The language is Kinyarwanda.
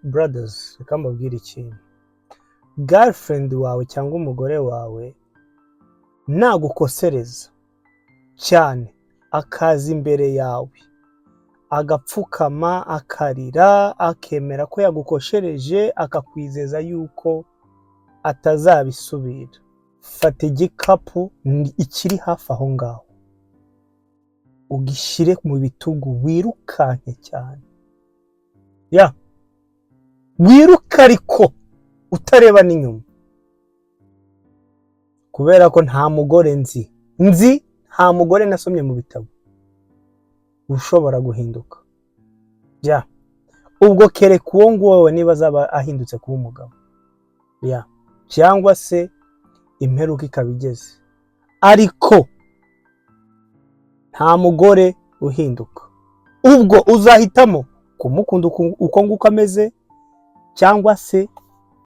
brothers, reka mbabwire ikintu. Girlfriend wawe cyangwa umugore wawe nagukosereza cyane akaza imbere yawe agapfukama akarira akemera ko yagukoshereje akakwizeza yuko atazabisubira, fata igikapu ikiri hafi aho ngaho ugishyire mu bitugu wirukanke cyane, wiruka ariko utareba n'inyuma, kubera ko nta mugore nzi nta mugore nasomye mu bitabo ushobora guhinduka. Ubwo kereka uwo nguwo niba azaba ahindutse kuba umugabo, cyangwa se imperuka ikaba igeze, ariko nta mugore uhinduka. Ubwo uzahitamo kumukunda uko nguko ameze cyangwa se